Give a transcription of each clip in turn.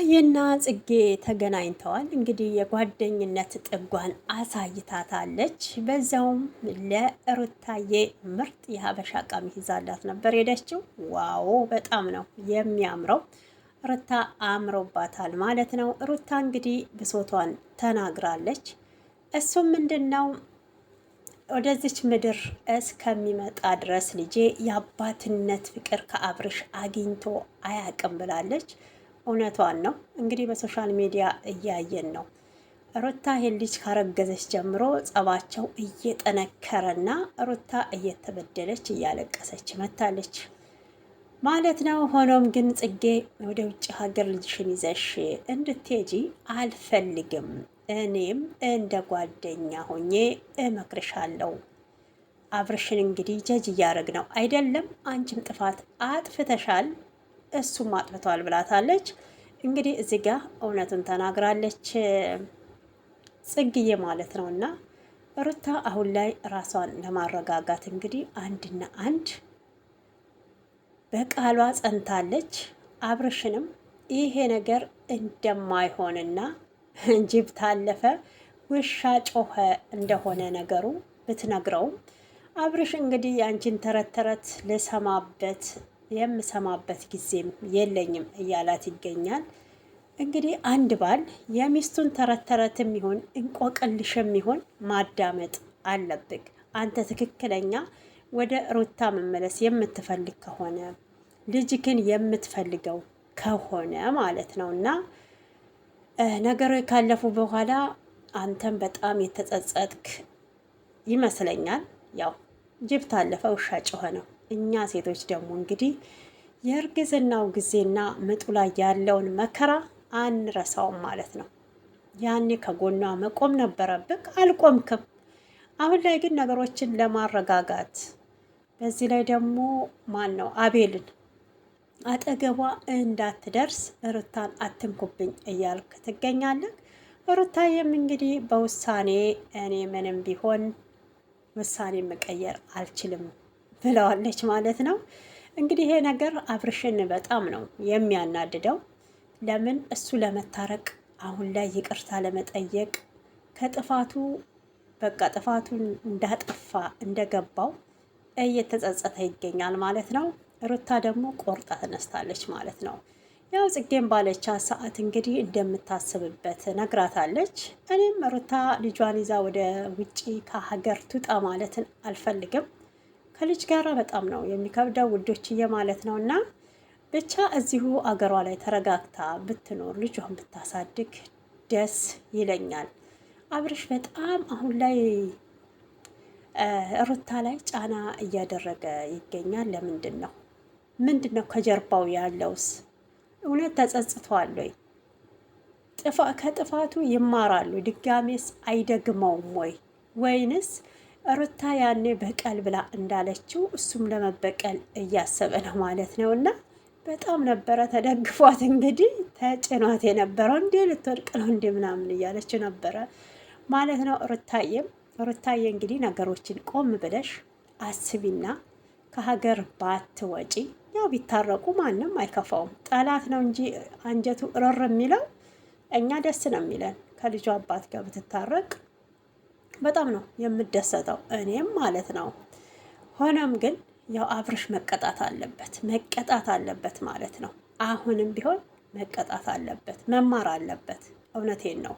ሩታዬና ጽጌ ተገናኝተዋል። እንግዲህ የጓደኝነት ጥጓን አሳይታታለች። በዛውም ለሩታዬ ምርጥ የሀበሻ ቀሚስ ይዛላት ነበር ሄደችው። ዋው በጣም ነው የሚያምረው። ሩታ አምሮባታል ማለት ነው። ሩታ እንግዲህ ብሶቷን ተናግራለች። እሱም ምንድን ነው ወደዚች ምድር እስከሚመጣ ድረስ ልጄ የአባትነት ፍቅር ከአብርሽ አግኝቶ አያቅም ብላለች። እውነቷን ነው። እንግዲህ በሶሻል ሚዲያ እያየን ነው። ሩታ ይሄን ልጅ ካረገዘች ጀምሮ ጸባቸው እየጠነከረና ሩታ እየተበደለች እያለቀሰች መታለች ማለት ነው። ሆኖም ግን ጽጌ ወደ ውጭ ሀገር ልጅሽን ይዘሽ እንድትሄጂ አልፈልግም፣ እኔም እንደ ጓደኛ ሆኜ እመክርሻለሁ። አብርሽን እንግዲህ ጀጅ እያደረግ ነው አይደለም፣ አንቺም ጥፋት አጥፍተሻል እሱም አጥፍቷል ብላታለች። እንግዲህ እዚህ ጋር እውነቱን ተናግራለች ጽግዬ ማለት ነው። እና ሩታ አሁን ላይ ራሷን ለማረጋጋት እንግዲህ አንድና አንድ በቃሏ ጸንታለች። አብርሽንም ይሄ ነገር እንደማይሆንና ጅብ ታለፈ ውሻ ጮኸ እንደሆነ ነገሩ ብትነግረውም አብርሽ እንግዲህ የአንቺን ተረት ተረት ልሰማበት የምሰማበት ጊዜም የለኝም እያላት ይገኛል። እንግዲህ አንድ ባል የሚስቱን ተረት ተረትም ይሁን እንቆቅልሽም ይሁን ማዳመጥ አለብህ። አንተ ትክክለኛ ወደ ሩታ መመለስ የምትፈልግ ከሆነ ልጅክን የምትፈልገው ከሆነ ማለት ነው እና ነገሮች ካለፉ በኋላ አንተም በጣም የተጸጸትክ ይመስለኛል። ያው ጅብ ታለፈ ውሻ ጮኸ ነው። እኛ ሴቶች ደግሞ እንግዲህ የእርግዝናው ጊዜና ምጡ ላይ ያለውን መከራ አንረሳውም ማለት ነው። ያኔ ከጎኗ መቆም ነበረብክ፣ አልቆምክም። አሁን ላይ ግን ነገሮችን ለማረጋጋት በዚህ ላይ ደግሞ ማን ነው አቤልን አጠገቧ እንዳትደርስ ሩታን አትንኩብኝ እያልክ ትገኛለህ። ሩታዬም እንግዲህ በውሳኔ እኔ ምንም ቢሆን ውሳኔ መቀየር አልችልም ብለዋለች ማለት ነው። እንግዲህ ይሄ ነገር አብርሽን በጣም ነው የሚያናድደው። ለምን እሱ ለመታረቅ አሁን ላይ ይቅርታ ለመጠየቅ ከጥፋቱ በቃ ጥፋቱን እንዳጠፋ እንደገባው እየተጸጸተ ይገኛል ማለት ነው። ሩታ ደግሞ ቆርጣ ተነስታለች ማለት ነው። ያው ጽጌም ባለቻ ሰዓት እንግዲህ እንደምታስብበት ነግራታለች። እኔም ሩታ ልጇን ይዛ ወደ ውጪ ከሀገር ትውጣ ማለትን አልፈልግም። ከልጅ ጋር በጣም ነው የሚከብደው ውዶችዬ ማለት ነው። እና ብቻ እዚሁ አገሯ ላይ ተረጋግታ ብትኖር ልጇን ብታሳድግ ደስ ይለኛል። አብርሽ በጣም አሁን ላይ ሩታ ላይ ጫና እያደረገ ይገኛል። ለምንድን ነው ምንድን ነው ከጀርባው ያለውስ? እውነት ተጸጽቷል ወይ? ከጥፋቱ ይማራሉ ድጋሜስ አይደግመውም ወይ? ወይንስ ሩታ ያኔ በቀል ብላ እንዳለችው እሱም ለመበቀል እያሰበ ነው ማለት ነው። እና በጣም ነበረ ተደግፏት እንግዲህ ተጭኗት የነበረው እንዴ ልትወድቅ ነው እንዴ ምናምን እያለችው ነበረ ማለት ነው። ሩታዬ እንግዲህ ነገሮችን ቆም ብለሽ አስቢና ከሀገር ባትወጪ፣ ያው ቢታረቁ ማንም አይከፋውም። ጠላት ነው እንጂ አንጀቱ እረር የሚለው እኛ ደስ ነው የሚለን ከልጁ አባት ጋር ብትታረቅ በጣም ነው የምደሰተው እኔም ማለት ነው። ሆኖም ግን ያው አብርሽ መቀጣት አለበት ማለት ነው። አሁንም ቢሆን መቀጣት አለበት፣ መማር አለበት። እውነቴን ነው።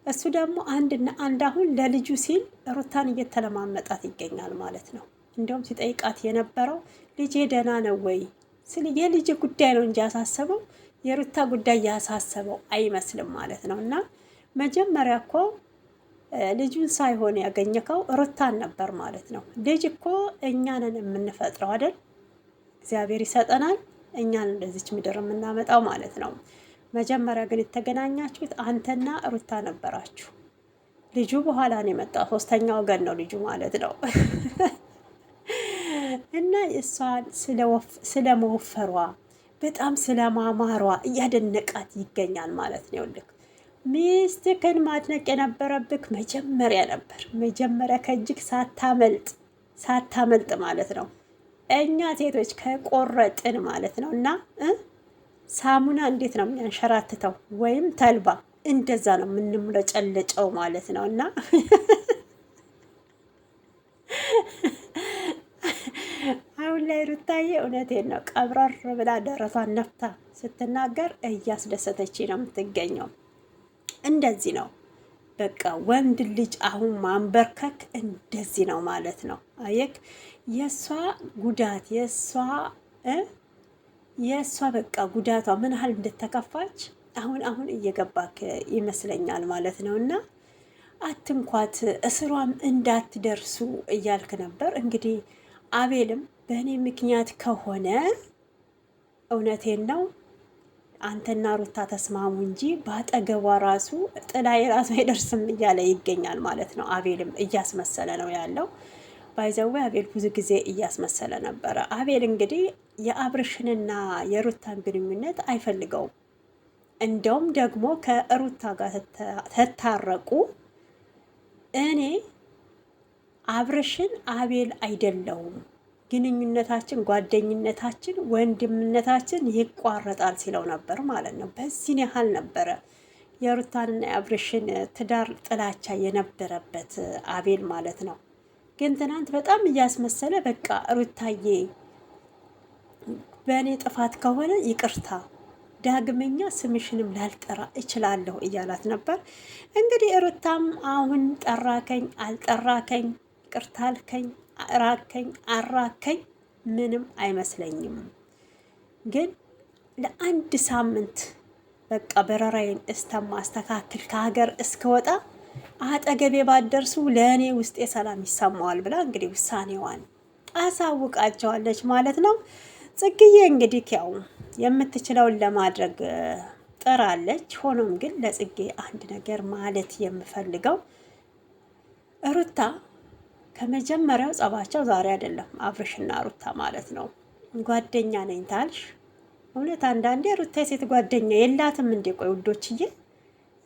እሱ ደግሞ አንድና አንድ አሁን ለልጁ ሲል ሩታን እየተለማመጣት ይገኛል ማለት ነው። እንዲያውም ሲጠይቃት የነበረው ልጄ ደህና ነው ወይ ስል የልጅ ጉዳይ ነው እንጂ ያሳሰበው የሩታ ጉዳይ ያሳሰበው አይመስልም ማለት ነው። እና መጀመሪያ እኮ ልጁን ሳይሆን ያገኘከው ሩታን ነበር ማለት ነው። ልጅ እኮ እኛንን የምንፈጥረው አይደል? እግዚአብሔር ይሰጠናል፣ እኛን እንደዚች ምድር የምናመጣው ማለት ነው። መጀመሪያ ግን የተገናኛችሁት አንተና ሩታ ነበራችሁ። ልጁ በኋላ ነው የመጣው፣ ሶስተኛ ወገን ነው ልጁ ማለት ነው። እና እሷን ስለመወፈሯ በጣም ስለማማሯ እያደነቃት ይገኛል ማለት ነው። ልክ ሚስትክን ማድነቅ የነበረብክ መጀመሪያ ነበር። መጀመሪያ ከእጅግ ሳታመልጥ ማለት ነው። እኛ ሴቶች ከቆረጥን ማለት ነው እና ሳሙና እንዴት ነው የሚያንሸራትተው? ወይም ተልባ እንደዛ ነው የምንምለጨለጨው ማለት ነው። እና አሁን ላይ ሩታዬ እውነቴን ነው ቀብረር ብላ ደረቷን ነፍታ ስትናገር እያስደሰተች ነው የምትገኘው። እንደዚህ ነው በቃ ወንድ ልጅ አሁን ማንበርከክ እንደዚህ ነው ማለት ነው። አየክ የእሷ ጉዳት የእሷ በቃ ጉዳቷ ምን ያህል እንደተከፋች አሁን እየገባክ ይመስለኛል ማለት ነው። እና አትንኳት እስሯም እንዳትደርሱ እያልክ ነበር እንግዲህ። አቤልም በእኔ ምክንያት ከሆነ እውነቴን ነው አንተና ሩታ ተስማሙ እንጂ በአጠገቧ ራሱ ጥላይ ራሱ አይደርስም እያለ ይገኛል ማለት ነው። አቤልም እያስመሰለ ነው ያለው። ባይዘዌ አቤል ብዙ ጊዜ እያስመሰለ ነበረ። አቤል እንግዲህ የአብርሽንና የሩታን ግንኙነት አይፈልገውም። እንደውም ደግሞ ከሩታ ጋር ተታረቁ እኔ አብርሽን አቤል አይደለውም ግንኙነታችን፣ ጓደኝነታችን፣ ወንድምነታችን ይቋረጣል ሲለው ነበር ማለት ነው። በዚህን ያህል ነበረ የሩታንና የአብርሽን ትዳር ጥላቻ የነበረበት አቤል ማለት ነው። ግን ትናንት በጣም እያስመሰለ በቃ ሩታዬ በእኔ ጥፋት ከሆነ ይቅርታ፣ ዳግመኛ ስምሽንም ላልጠራ እችላለሁ እያላት ነበር። እንግዲህ ሩታም አሁን ጠራከኝ አልጠራከኝ፣ ይቅርታ አልከኝ ራከኝ አራከኝ ምንም አይመስለኝም፣ ግን ለአንድ ሳምንት በቃ በረራዬን እስተማስተካክል ከሀገር እስከወጣ አጠገቤ ባደርሱ ለእኔ ውስጤ ሰላም ይሰማዋል ብላ እንግዲህ ውሳኔዋን አሳውቃቸዋለች ማለት ነው። ጽግዬ እንግዲህ ያው የምትችለውን ለማድረግ ጥራለች። ሆኖም ግን ለጽጌ አንድ ነገር ማለት የምፈልገው ሩታ ከመጀመሪያው ጸባቸው ዛሬ አይደለም። አብርሽና ሩታ ማለት ነው ጓደኛ ነኝ ታልሽ እውነት አንዳንዴ ሩታ የሴት ጓደኛ የላትም እንዴ? ቆይ ውዶችዬ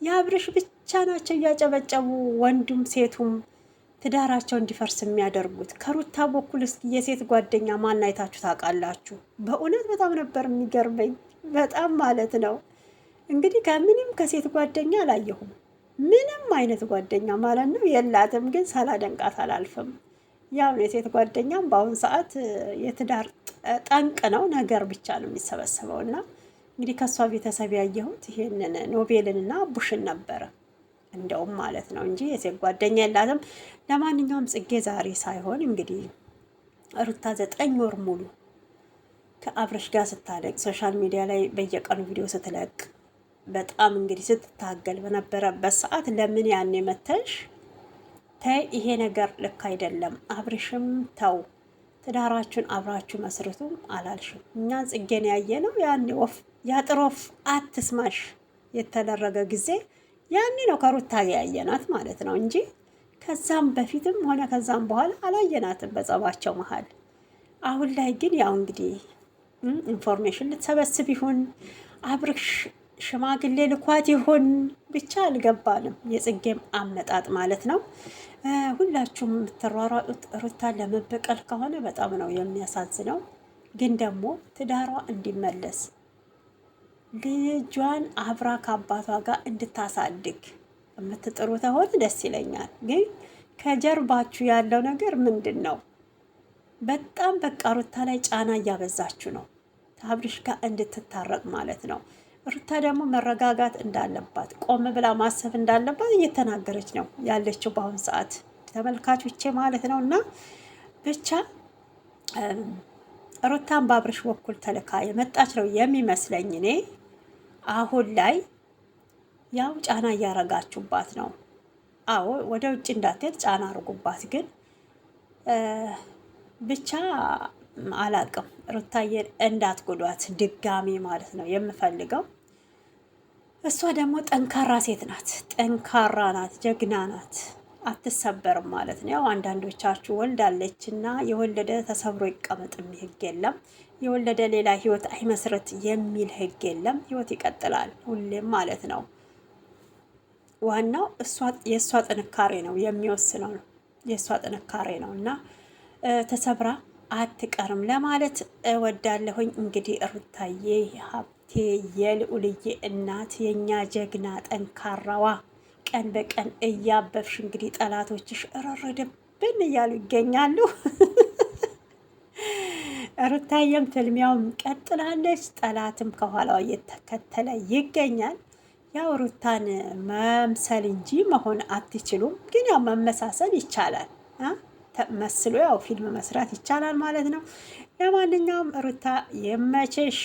የአብርሽ ብቻ ናቸው እያጨበጨቡ ወንዱም ሴቱም ትዳራቸው እንዲፈርስ የሚያደርጉት። ከሩታ በኩል እስኪ የሴት ጓደኛ ማን አይታችሁ ታውቃላችሁ? በእውነት በጣም ነበር የሚገርመኝ፣ በጣም ማለት ነው። እንግዲህ ከምንም ከሴት ጓደኛ አላየሁም፣ ምንም አይነት ጓደኛ ማለት ነው የላትም። ግን ሳላደንቃት አላልፍም። ያው የሴት ጓደኛም በአሁኑ ሰዓት የትዳር ጠንቅ ነው፣ ነገር ብቻ ነው የሚሰበሰበው። እና እንግዲህ ከእሷ ቤተሰብ ያየሁት ይሄንን ኖቤልንና ቡሽን ነበረ እንደውም ማለት ነው እንጂ የሴት ጓደኛ የላትም። ለማንኛውም ጽጌ ዛሬ ሳይሆን እንግዲህ ሩታ 9 ወር ሙሉ ከአብረሽ ጋር ስታለቅ ሶሻል ሚዲያ ላይ በየቀኑ ቪዲዮ ስትለቅ በጣም እንግዲህ ስትታገል በነበረበት ሰዓት ለምን ያኔ መተሽ ተይ ይሄ ነገር ልክ አይደለም፣ አብርሽም ተው ትዳራችሁን አብራችሁ መስርቱም አላልሽም። እኛን ጽጌን ያየ ነው ያኔ ወፍ ያጥር ወፍ አትስማሽ የተደረገ ጊዜ ያኔ ነው ከሩታ ያየናት ማለት ነው እንጂ ከዛም በፊትም ሆነ ከዛም በኋላ አላየናትም በጸባቸው መሀል። አሁን ላይ ግን ያው እንግዲህ ኢንፎርሜሽን ልትሰበስብ ይሁን አብርሽ ሽማግሌ ልኳት ይሁን ብቻ አልገባንም። የጽጌም አመጣጥ ማለት ነው። ሁላችሁም የምትሯሯጡት ሩታን ለመበቀል ከሆነ በጣም ነው የሚያሳዝነው። ግን ደግሞ ትዳሯ እንዲመለስ ልጇን አብራ ከአባቷ ጋር እንድታሳድግ የምትጥሩ ተሆነ ደስ ይለኛል። ግን ከጀርባችሁ ያለው ነገር ምንድን ነው? በጣም በቃ ሩታ ላይ ጫና እያበዛችሁ ነው፣ ከአብርሽ ጋር እንድትታረቅ ማለት ነው። ሩታ ደግሞ መረጋጋት እንዳለባት ቆም ብላ ማሰብ እንዳለባት እየተናገረች ነው ያለችው በአሁኑ ሰዓት ተመልካቾቼ ማለት ነው። እና ብቻ ሩታን በአብርሽ በኩል ተልካ የመጣች ነው የሚመስለኝ እኔ። አሁን ላይ ያው ጫና እያረጋችሁባት ነው። አዎ ወደ ውጭ እንዳትሄድ ጫና አርጉባት። ግን ብቻ አላቅም ሩታዬን እንዳትጎዷት ድጋሚ ማለት ነው የምፈልገው። እሷ ደግሞ ጠንካራ ሴት ናት፣ ጠንካራ ናት፣ ጀግና ናት፣ አትሰበርም ማለት ነው። ያው አንዳንዶቻችሁ ወልዳለች እና የወለደ ተሰብሮ ይቀመጥ የሚል ህግ የለም። የወለደ ሌላ ህይወት አይመስረት የሚል ህግ የለም። ህይወት ይቀጥላል ሁሌም ማለት ነው። ዋናው የእሷ ጥንካሬ ነው የሚወስነው ነው የእሷ ጥንካሬ ነው እና ተሰብራ አትቀርም ለማለት እወዳለሁኝ። እንግዲህ ሩታዬ ሩቴ የልዑልዬ እናት የእኛ ጀግና ጠንካራዋ ቀን በቀን እያበብሽ እንግዲህ ጠላቶችሽ እረረደብን እያሉ ይገኛሉ። ሩታየም ፍልሚያውም ቀጥላለች። ጠላትም ከኋላዋ እየተከተለ ይገኛል። ያው ሩታን መምሰል እንጂ መሆን አትችሉም። ግን ያው መመሳሰል ይቻላል። መስሎ ያው ፊልም መስራት ይቻላል ማለት ነው። ለማንኛውም ሩታ የመችሽ